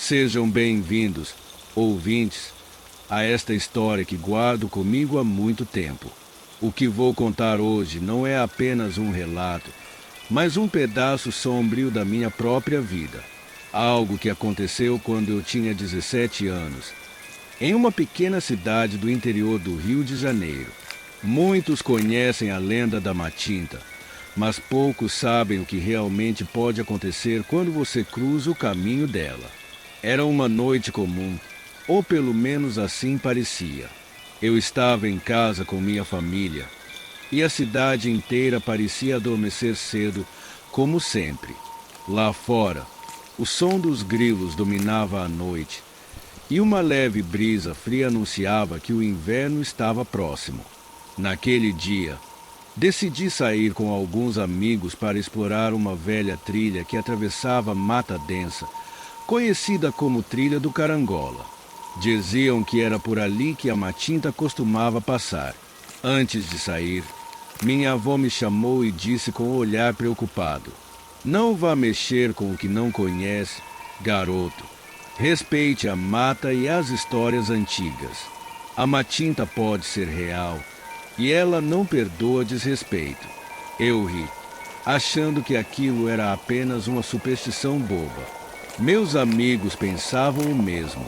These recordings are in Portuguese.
Sejam bem-vindos, ouvintes, a esta história que guardo comigo há muito tempo. O que vou contar hoje não é apenas um relato, mas um pedaço sombrio da minha própria vida. Algo que aconteceu quando eu tinha 17 anos, em uma pequena cidade do interior do Rio de Janeiro. Muitos conhecem a lenda da Matinta, mas poucos sabem o que realmente pode acontecer quando você cruza o caminho dela. Era uma noite comum, ou pelo menos assim parecia. Eu estava em casa com minha família, e a cidade inteira parecia adormecer cedo, como sempre. Lá fora, o som dos grilos dominava a noite, e uma leve brisa fria anunciava que o inverno estava próximo. Naquele dia, decidi sair com alguns amigos para explorar uma velha trilha que atravessava mata densa, conhecida como Trilha do Carangola. Diziam que era por ali que a Matinta costumava passar. Antes de sair, minha avó me chamou e disse com um olhar preocupado: "Não vá mexer com o que não conhece, garoto. Respeite a mata e as histórias antigas. A Matinta pode ser real, e ela não perdoa desrespeito." Eu ri, achando que aquilo era apenas uma superstição boba. Meus amigos pensavam o mesmo.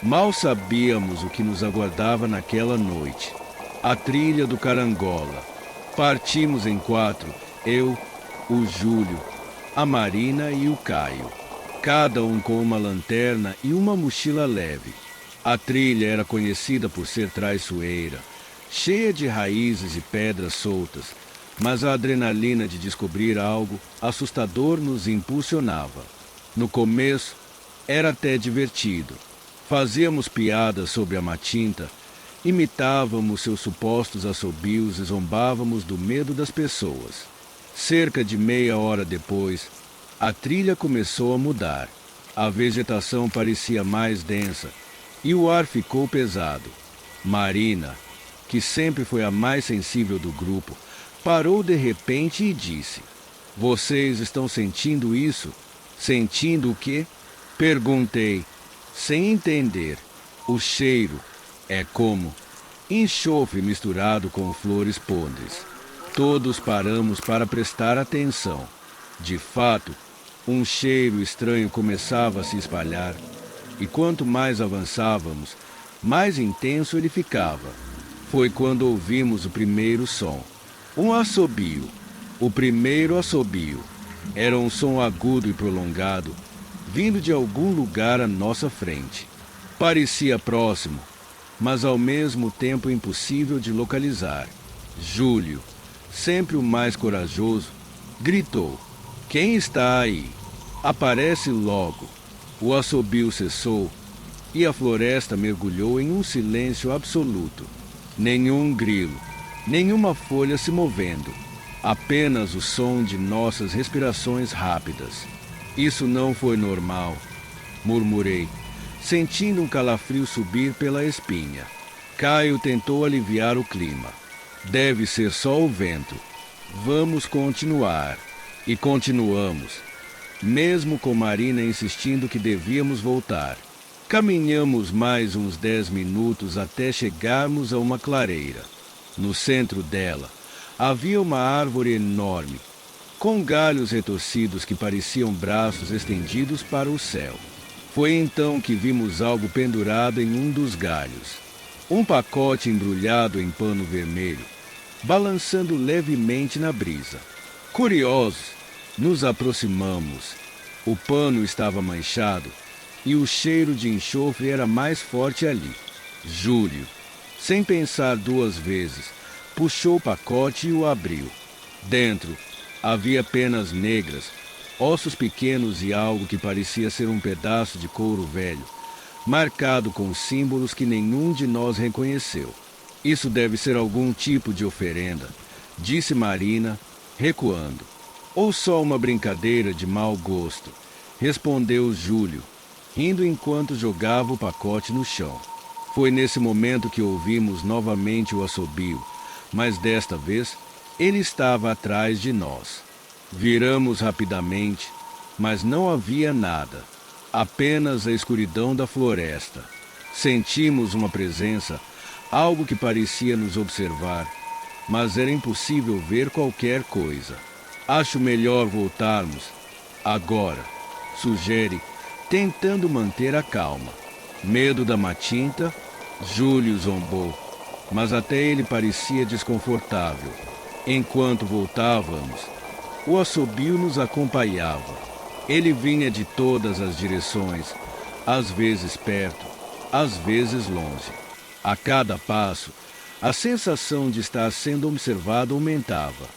Mal sabíamos o que nos aguardava naquela noite. A Trilha do Carangola. Partimos em 4, eu, o Júlio, a Marina e o Caio, cada um com uma lanterna e uma mochila leve. A trilha era conhecida por ser traiçoeira, cheia de raízes e pedras soltas, mas a adrenalina de descobrir algo assustador nos impulsionava. No começo, era até divertido. Fazíamos piadas sobre a Matinta, imitávamos seus supostos assobios e zombávamos do medo das pessoas. Cerca de meia hora depois, a trilha começou a mudar. A vegetação parecia mais densa e o ar ficou pesado. Marina, que sempre foi a mais sensível do grupo, parou de repente e disse: "Vocês estão sentindo isso?" "Sentindo o quê?" perguntei, sem entender. "O cheiro é como enxofre misturado com flores podres." Todos paramos para prestar atenção. De fato, um cheiro estranho começava a se espalhar, e quanto mais avançávamos, mais intenso ele ficava. Foi quando ouvimos o primeiro som. Um assobio. O primeiro assobio. Era um som agudo e prolongado, vindo de algum lugar à nossa frente. Parecia próximo, mas ao mesmo tempo impossível de localizar. Júlio, sempre o mais corajoso, gritou: "Quem está aí? Aparece logo." O assobio cessou e a floresta mergulhou em um silêncio absoluto. Nenhum grilo, nenhuma folha se movendo. Apenas o som de nossas respirações rápidas. "Isso não foi normal", murmurei, sentindo um calafrio subir pela espinha. Caio tentou aliviar o clima. "Deve ser só o vento. Vamos continuar." E continuamos, mesmo com Marina insistindo que devíamos voltar. Caminhamos mais uns 10 minutos até chegarmos a uma clareira. No centro dela, havia uma árvore enorme, com galhos retorcidos que pareciam braços estendidos para o céu. Foi então que vimos algo pendurado em um dos galhos. Um pacote embrulhado em pano vermelho, balançando levemente na brisa. Curiosos, nos aproximamos. O pano estava manchado e o cheiro de enxofre era mais forte ali. Júlio, sem pensar duas vezes, puxou o pacote e o abriu. Dentro havia penas negras, ossos pequenos e algo que parecia ser um pedaço de couro velho, marcado com símbolos que nenhum de nós reconheceu. "Isso deve ser algum tipo de oferenda", disse Marina, recuando. "Ou só uma brincadeira de mau gosto", respondeu Júlio, rindo enquanto jogava o pacote no chão. Foi nesse momento que ouvimos novamente o assobio, mas desta vez ele estava atrás de nós. Viramos rapidamente, mas não havia nada. Apenas a escuridão da floresta. Sentimos uma presença, algo que parecia nos observar, mas era impossível ver qualquer coisa. Acho melhor voltarmos agora, sugere, tentando manter a calma. Medo da Matinta? Júlio zombou, mas até ele parecia desconfortável. Enquanto voltávamos, o assobio nos acompanhava. Ele vinha de todas as direções, às vezes perto, às vezes longe. A cada passo, a sensação de estar sendo observado aumentava.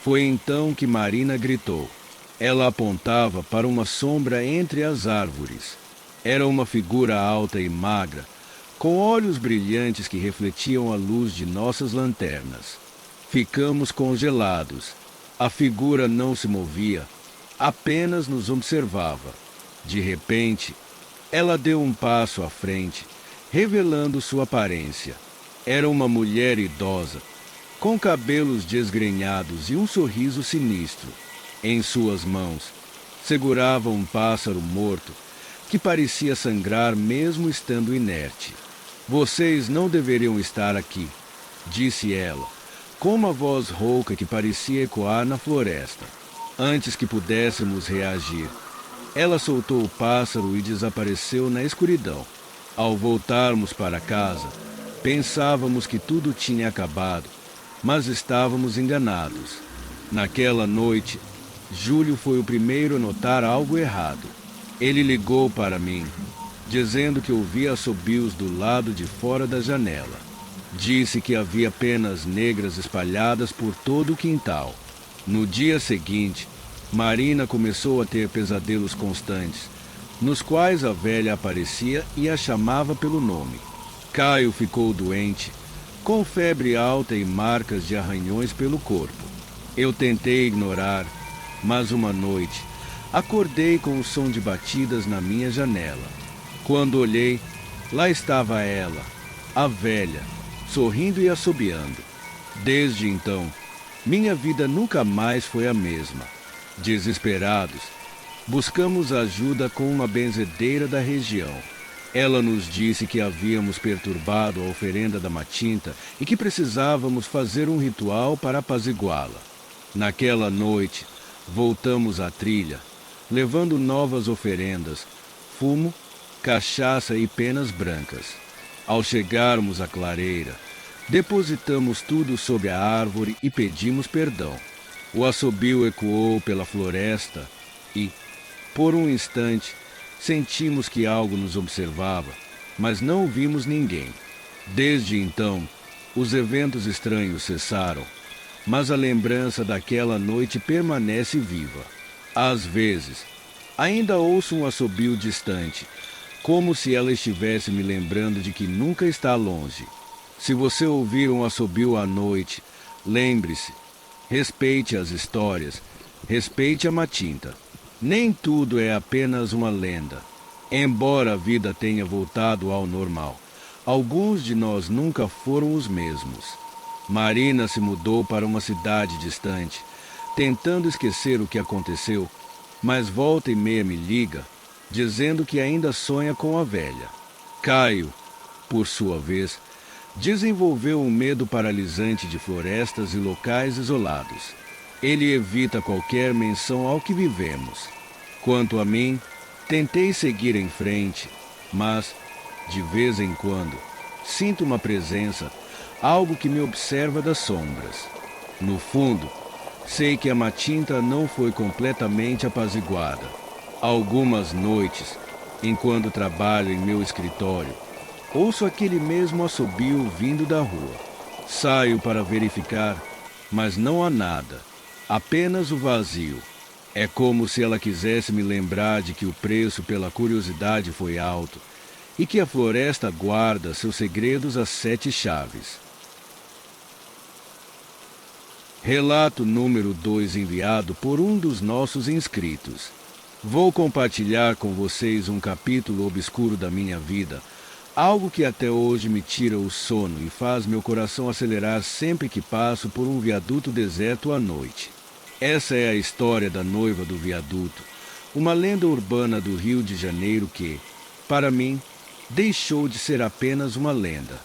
Foi então que Marina gritou. Ela apontava para uma sombra entre as árvores. Era uma figura alta e magra, com olhos brilhantes que refletiam a luz de nossas lanternas. Ficamos congelados. A figura não se movia, apenas nos observava. De repente, ela deu um passo à frente, revelando sua aparência. Era uma mulher idosa, com cabelos desgrenhados e um sorriso sinistro. Em suas mãos, segurava um pássaro morto, que parecia sangrar mesmo estando inerte. Vocês não deveriam estar aqui, disse ela, com uma voz rouca que parecia ecoar na floresta. Antes que pudéssemos reagir, ela soltou o pássaro e desapareceu na escuridão. Ao voltarmos para casa, pensávamos que tudo tinha acabado, mas estávamos enganados. Naquela noite, Júlio foi o primeiro a notar algo errado. Ele ligou para mim, dizendo que ouvia assobios do lado de fora da janela. Disse que havia penas negras espalhadas por todo o quintal. No dia seguinte, Marina começou a ter pesadelos constantes, nos quais a velha aparecia e a chamava pelo nome. Caio ficou doente, com febre alta e marcas de arranhões pelo corpo. Eu tentei ignorar, mas uma noite acordei com o som de batidas na minha janela. Quando olhei, lá estava ela, a velha, sorrindo e assobiando. Desde então, minha vida nunca mais foi a mesma. Desesperados, buscamos ajuda com uma benzedeira da região. Ela nos disse que havíamos perturbado a oferenda da Matinta e que precisávamos fazer um ritual para apaziguá-la. Naquela noite, voltamos à trilha, levando novas oferendas, fumo, cachaça e penas brancas. Ao chegarmos à clareira, depositamos tudo sob a árvore e pedimos perdão. O assobio ecoou pela floresta e, por um instante, sentimos que algo nos observava, mas não vimos ninguém. Desde então, os eventos estranhos cessaram, mas a lembrança daquela noite permanece viva. Às vezes, ainda ouço um assobio distante, como se ela estivesse me lembrando de que nunca está longe. Se você ouvir um assobio à noite, lembre-se, respeite as histórias, respeite a Matinta. Nem tudo é apenas uma lenda. Embora a vida tenha voltado ao normal, alguns de nós nunca foram os mesmos. Marina se mudou para uma cidade distante, tentando esquecer o que aconteceu, mas volta e meia me liga, dizendo que ainda sonha com a velha. Caio, por sua vez, desenvolveu um medo paralisante de florestas e locais isolados. Ele evita qualquer menção ao que vivemos. Quanto a mim, tentei seguir em frente, mas, de vez em quando, sinto uma presença, algo que me observa das sombras. No fundo, sei que a Matinta não foi completamente apaziguada. Algumas noites, enquanto trabalho em meu escritório, ouço aquele mesmo assobio vindo da rua. Saio para verificar, mas não há nada, apenas o vazio. É como se ela quisesse me lembrar de que o preço pela curiosidade foi alto e que a floresta guarda seus segredos às 7 chaves. Relato número 2 enviado por um dos nossos inscritos. Vou compartilhar com vocês um capítulo obscuro da minha vida, algo que até hoje me tira o sono e faz meu coração acelerar sempre que passo por um viaduto deserto à noite. Essa é a história da noiva do viaduto, uma lenda urbana do Rio de Janeiro que, para mim, deixou de ser apenas uma lenda.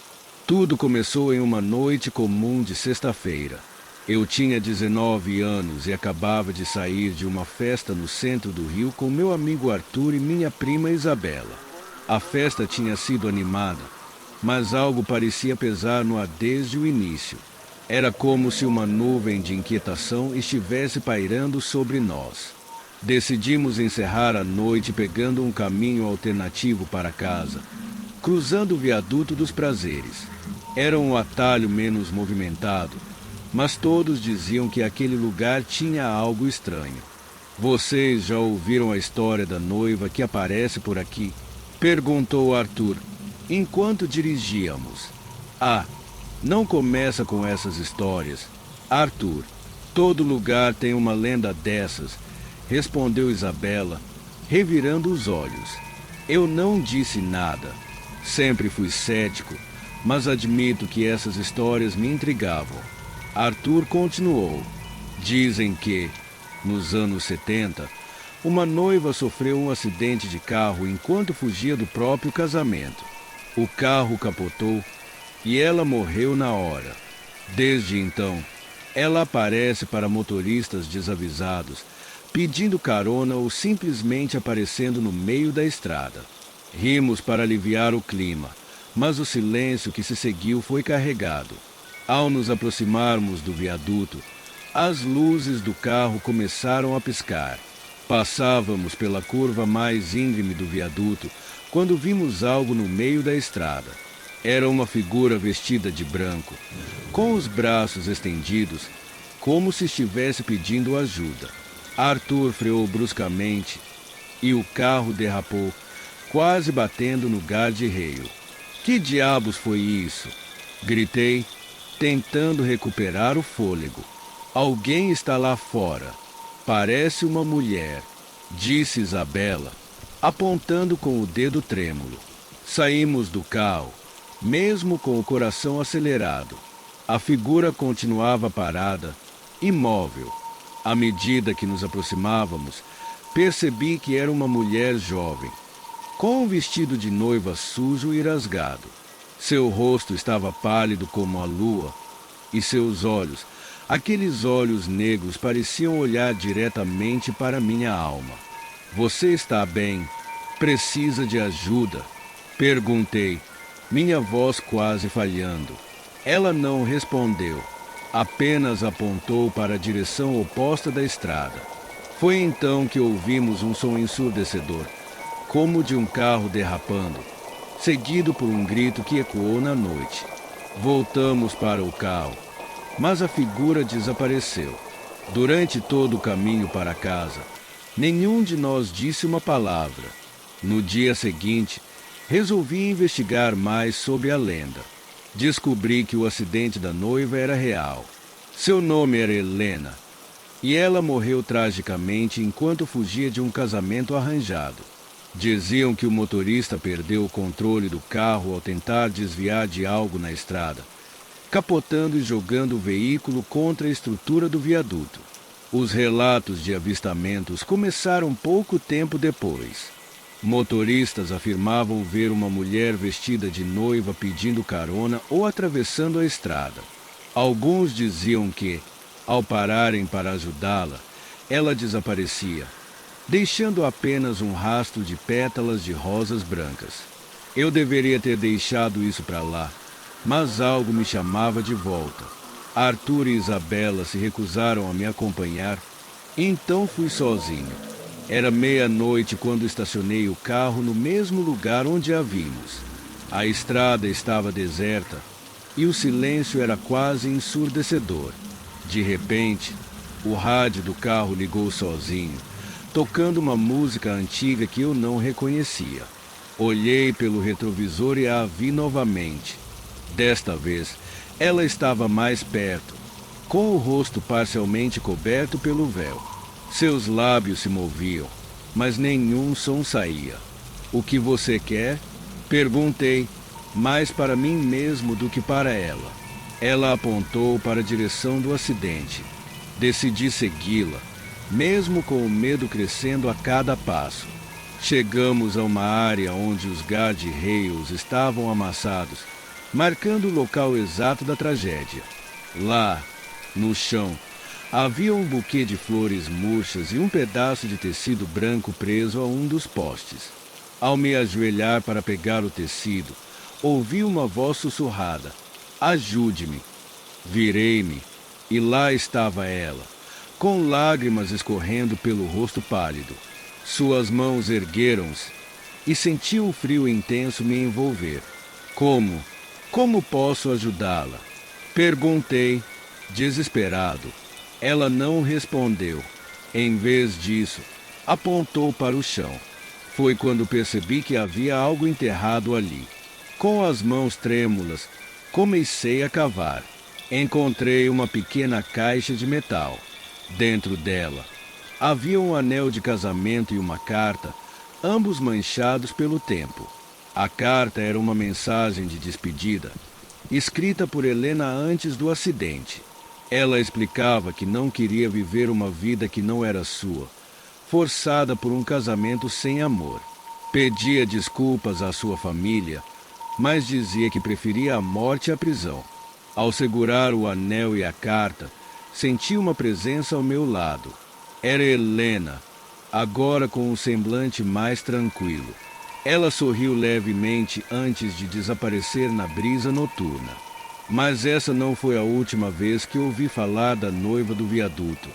Tudo começou em uma noite comum de sexta-feira. Eu tinha 19 anos e acabava de sair de uma festa no centro do Rio com meu amigo Arthur e minha prima Isabela. A festa tinha sido animada, mas algo parecia pesar no ar desde o início. Era como se uma nuvem de inquietação estivesse pairando sobre nós. Decidimos encerrar a noite pegando um caminho alternativo para casa, cruzando o viaduto dos Prazeres. Era um atalho menos movimentado, mas todos diziam que aquele lugar tinha algo estranho. Vocês já ouviram a história da noiva que aparece por aqui? Perguntou Arthur, enquanto dirigíamos. Ah, não começa com essas histórias. Arthur, todo lugar tem uma lenda dessas, respondeu Isabela, revirando os olhos. Eu não disse nada. Sempre fui cético, mas admito que essas histórias me intrigavam. Arthur continuou. Dizem que, nos anos 70, uma noiva sofreu um acidente de carro enquanto fugia do próprio casamento. O carro capotou e ela morreu na hora. Desde então, ela aparece para motoristas desavisados, pedindo carona ou simplesmente aparecendo no meio da estrada. Rimos para aliviar o clima, mas o silêncio que se seguiu foi carregado. Ao nos aproximarmos do viaduto, as luzes do carro começaram a piscar. Passávamos pela curva mais íngreme do viaduto quando vimos algo no meio da estrada. Era uma figura vestida de branco, com os braços estendidos, como se estivesse pedindo ajuda. Arthur freou bruscamente e o carro derrapou, quase batendo no guarda-reio. Que diabos foi isso? Gritei, tentando recuperar o fôlego. Alguém está lá fora. Parece uma mulher, disse Isabela, apontando com o dedo trêmulo. Saímos do carro, mesmo com o coração acelerado. A figura continuava parada, imóvel. À medida que nos aproximávamos, percebi que era uma mulher jovem, com um vestido de noiva sujo e rasgado. Seu rosto estava pálido como a lua, e seus olhos, aqueles olhos negros, pareciam olhar diretamente para minha alma. Você está bem? Precisa de ajuda? Perguntei, minha voz quase falhando. Ela não respondeu, apenas apontou para a direção oposta da estrada. Foi então que ouvimos um som ensurdecedor, como de um carro derrapando, seguido por um grito que ecoou na noite. Voltamos para o carro, mas a figura desapareceu. Durante todo o caminho para casa, nenhum de nós disse uma palavra. No dia seguinte, resolvi investigar mais sobre a lenda. Descobri que o acidente da noiva era real. Seu nome era Helena, e ela morreu tragicamente enquanto fugia de um casamento arranjado. Diziam que o motorista perdeu o controle do carro ao tentar desviar de algo na estrada, capotando e jogando o veículo contra a estrutura do viaduto. Os relatos de avistamentos começaram pouco tempo depois. Motoristas afirmavam ver uma mulher vestida de noiva pedindo carona ou atravessando a estrada. Alguns diziam que, ao pararem para ajudá-la, ela desaparecia, deixando apenas um rastro de pétalas de rosas brancas. Eu deveria ter deixado isso para lá, mas algo me chamava de volta. Arthur e Isabela se recusaram a me acompanhar, então fui sozinho. Era meia-noite quando estacionei o carro no mesmo lugar onde a vimos. A estrada estava deserta e o silêncio era quase ensurdecedor. De repente, o rádio do carro ligou sozinho, tocando uma música antiga que eu não reconhecia. Olhei pelo retrovisor e a vi novamente. Desta vez, ela estava mais perto, com o rosto parcialmente coberto pelo véu. Seus lábios se moviam, mas nenhum som saía. O que você quer? Perguntei, mais para mim mesmo do que para ela. Ela apontou para a direção do acidente. Decidi segui-la, mesmo com o medo crescendo a cada passo. Chegamos a uma área onde os guarda-reios estavam amassados, marcando o local exato da tragédia. Lá, no chão, havia um buquê de flores murchas e um pedaço de tecido branco preso a um dos postes. Ao me ajoelhar para pegar o tecido, ouvi uma voz sussurrada: "Ajude-me!" Virei-me e lá estava ela, com lágrimas escorrendo pelo rosto pálido. Suas mãos ergueram-se e senti o frio intenso me envolver. Como posso ajudá-la? Perguntei, desesperado. Ela não respondeu. Em vez disso, apontou para o chão. Foi quando percebi que havia algo enterrado ali. Com as mãos trêmulas, comecei a cavar. Encontrei uma pequena caixa de metal. Dentro dela, havia um anel de casamento e uma carta, ambos manchados pelo tempo. A carta era uma mensagem de despedida, escrita por Helena antes do acidente. Ela explicava que não queria viver uma vida que não era sua, forçada por um casamento sem amor. Pedia desculpas à sua família, mas dizia que preferia a morte à prisão. Ao segurar o anel e a carta, senti uma presença ao meu lado. Era Helena, agora com um semblante mais tranquilo. Ela sorriu levemente antes de desaparecer na brisa noturna. Mas essa não foi a última vez que ouvi falar da noiva do viaduto.